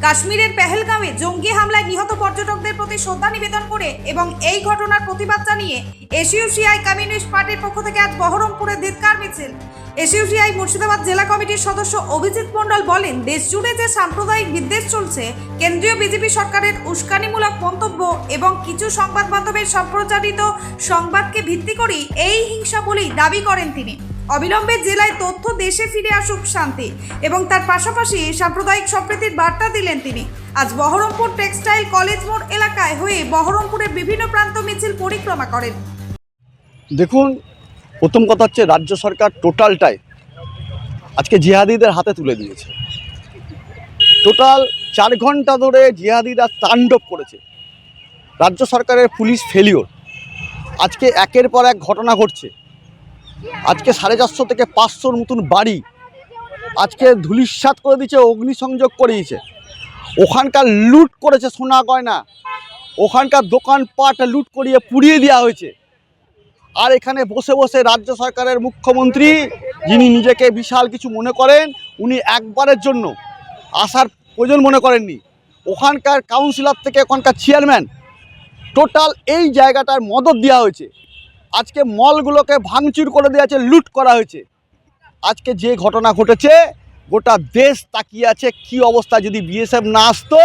কাশ্মীরের পেহেলগাঁওয়ে জঙ্গি হামলায় নিহত পর্যটকদের প্রতি শ্রদ্ধা নিবেদন করে এবং এই ঘটনার প্রতিবাদ জানিয়ে এসইউসিআই কমিউনিস্ট পার্টির পক্ষ থেকে আজ বহরমপুরে ধিক্কার মিছিল। এসইউসিআই মুর্শিদাবাদ জেলা কমিটির সদস্য অভিজিৎ মণ্ডল বলেন, দেশ জুড়ে যে সাম্প্রদায়িক বিদ্বেষ চলছে, কেন্দ্রীয় বিজেপি সরকারের উস্কানিমূলক মন্তব্য এবং কিছু সংবাদ মাধ্যমের সম্প্রচারিত সংবাদকে ভিত্তি করেই এই হিংসা বলেই দাবি করেন তিনি। অবিলম্বে জেলায় তথ্য দেশে ফিরে আসুক শান্তি এবং তার পাশাপাশি সাম্প্রদায়িক সম্প্রীতির বার্তা দিলেন তিনি। আজ বহরমপুর টেক্সটাইল কলেজ মোড় এলাকায় হয়ে বহরমপুরের বিভিন্ন প্রান্ত মিছিল পরিক্রমা করেন। দেখুন, প্রথম কথা হচ্ছে রাজ্য সরকার টোটালটাই আজকে জিহাদিদের হাতে তুলে দিয়েছে। টোটাল 4 ঘন্টা ধরে জিহাদিরা তাণ্ডব করেছে। রাজ্য সরকারের পুলিশ ফেলিওর। আজকে একের পর এক ঘটনা ঘটছে। আজকে 450 থেকে 500 মতন বাড়ি আজকে ধূলিসাৎ করে দিয়েছে, অগ্নিসংযোগ করে দিয়েছে। ওখানকার লুট করেছে সোনা গয়না, ওখানকার দোকানপাট লুট করিয়ে পুড়িয়ে দেওয়া হয়েছে। আর এখানে বসে বসে রাজ্য সরকারের মুখ্যমন্ত্রী, যিনি নিজেকে বিশাল কিছু মনে করেন, উনি একবারের জন্য আসার প্রয়োজন মনে করেননি। ওখানকার কাউন্সিলর থেকে ওখানকার চেয়ারম্যান টোটাল এই জায়গাটার মদত দেওয়া হয়েছে। আজকে মলগুলোকে ভাঙচুর করে দেওয়া হয়েছে, লুট করা হয়েছে। আজকে যে ঘটনা ঘটেছে, গোটা দেশ তাকিয়ে আছে কী অবস্থা। যদি বিএসএফ না আসতো,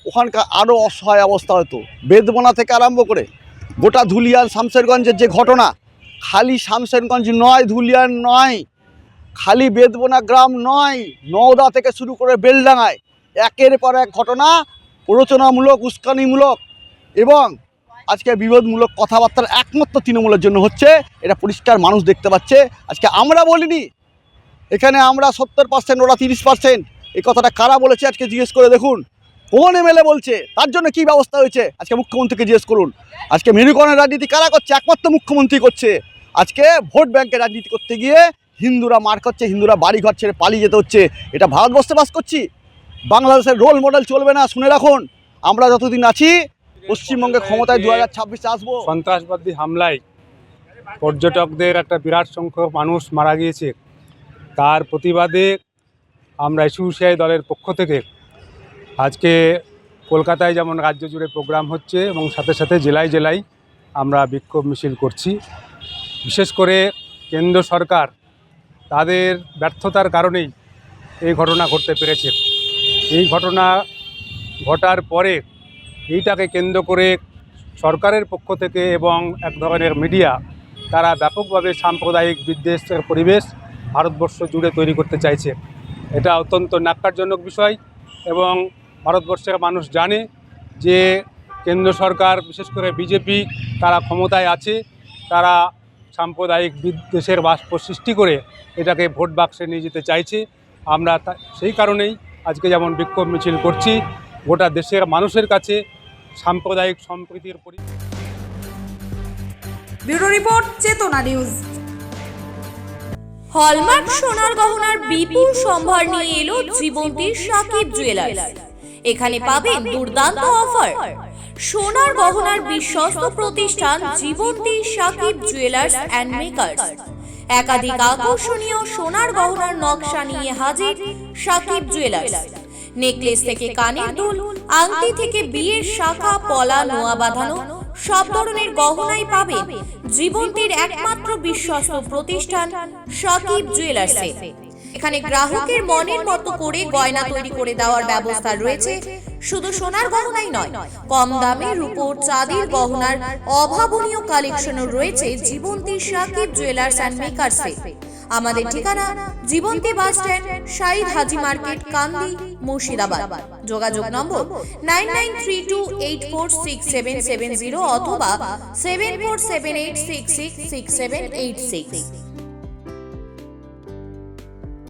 ওখানকার আরও অসহায় অবস্থা হতো। বেদবনা থেকে আরম্ভ করে গোটা ধুলিয়ান শামশেরগঞ্জের যে ঘটনা, খালি শামশেরগঞ্জ নয়, ধুলিয়ান নয়, খালি বেদবনা গ্রাম নয়, নওদা থেকে শুরু করে বেলডাঙায় একের পর এক ঘটনা প্ররোচনামূলক, উস্কানিমূলক এবং আজকে বিরোধমূলক কথাবার্তা একমাত্র তৃণমূলের জন্য হচ্ছে। এটা পরিষ্কার মানুষ দেখতে পাচ্ছে। আজকে আমরা বলিনি, এখানে আমরা 70%, ওরা 30%। এই কথাটা কারা বলেছে আজকে জিজ্ঞেস করে দেখুন। কোন এমএলএ বলছে, তার জন্য কি ব্যবস্থা হয়েছে আজকে মুখ্যমন্ত্রীকে জিজ্ঞেস করুন। আজকে মেরুকরণের রাজনীতি কারা করছে? একমাত্র মুখ্যমন্ত্রী করছে। আজকে ভোট ব্যাংকের রাজনীতি করতে গিয়ে হিন্দুরা মার খাচ্ছে, হিন্দুরা বাড়ি ঘর ছেড়ে পালিয়ে যেতে হচ্ছে। এটা ভারতবর্ষে বাস করছি, বাংলাদেশের রোল মডেল চলবে না। শুনে রাখুন, আমরা যতদিন আছি পশ্চিমবঙ্গে ক্ষমতায় 2026 আসবো। সন্ত্রাসবাদী হামলায় পর্যটকদের একটা বিরাট সংখ্যক মানুষ মারা গিয়েছে। তার প্রতিবাদে আমরা এসইউসিআই দলের পক্ষ থেকে আজকে কলকাতায় যেমন রাজ্য জুড়ে প্রোগ্রাম হচ্ছে এবং সাথে সাথে জেলায় জেলায় আমরা বিক্ষোভ মিছিল করছি। বিশেষ করে কেন্দ্র সরকার তাদের ব্যর্থতার কারণেই এই ঘটনা ঘটতে পেরেছে। এই ঘটনা ঘটার পরে এইটাকে কেন্দ্র করে সরকারের পক্ষ থেকে এবং এক ধরনের মিডিয়া, তারা ব্যাপকভাবে সাম্প্রদায়িক বিদ্বেষের পরিবেশ ভারতবর্ষ জুড়ে তৈরি করতে চাইছে। এটা অত্যন্ত ন্যাক্কারজনক বিষয় এবং ভারতবর্ষের মানুষ জানে যে কেন্দ্র সরকার, বিশেষ করে বিজেপি, তারা ক্ষমতায় আছে। তারা সাম্প্রদায়িক বিদ্বেষের বাষ্প সৃষ্টি করে এটাকে ভোট বাক্সে নিয়ে যেতে চাইছে। আমরা সেই কারণেই আজকে যেমন বিক্ষোভ মিছিল করছি, গোটা দেশের মানুষের কাছে সাম্প্রদায়িক সম্প্রীতির ব্যুরো রিপোর্ট, চেতনা নিউজ। হলমার্ক সোনার গহনার বিপুল সম্ভার নিয়ে এলো জীবন্তীর সাকিব জুয়েলার্স। এখানে পাবেন দুর্দান্ত অফার। সোনার গহনার বিশ্বস্ত প্রতিষ্ঠান Jibanti Sakib jewellers and makers. একাধিক আকর্ষণীয় সোনার গহনার নকশা নিয়ে হাজির সাকিব জুয়েলার্স। নেকলেস থেকে কানের দুল, আংটি থেকে বিয়ের শাখা, পলা, নোয়া বাঁধানো সব ধরনের গহনাই পাবেন জীবন্তীর একমাত্র বিশ্বস্ত প্রতিষ্ঠান সাকিব জুয়েলার্সে। এখানে গ্রাহকের মনের মতো করে গয়না তৈরি করে দেওয়ার ব্যবস্থা রয়েছে। শুধু সোনার গহনাই নয়, কম দামে রূপোর, চাঁদির গহনার অভাবনীয় কালেকশনও রয়েছে জীবন্তী সাকিব জুয়েলার্স অ্যান্ড মেকার্সে। আমাদের ঠিকানা জীবন্তী বাস স্ট্যান্ড, শাহিদ হাজি মার্কেট, কান্দি, মুর্শিদাবাদ। যোগাযোগ নম্বর 9932846770 অথবা 7478666786।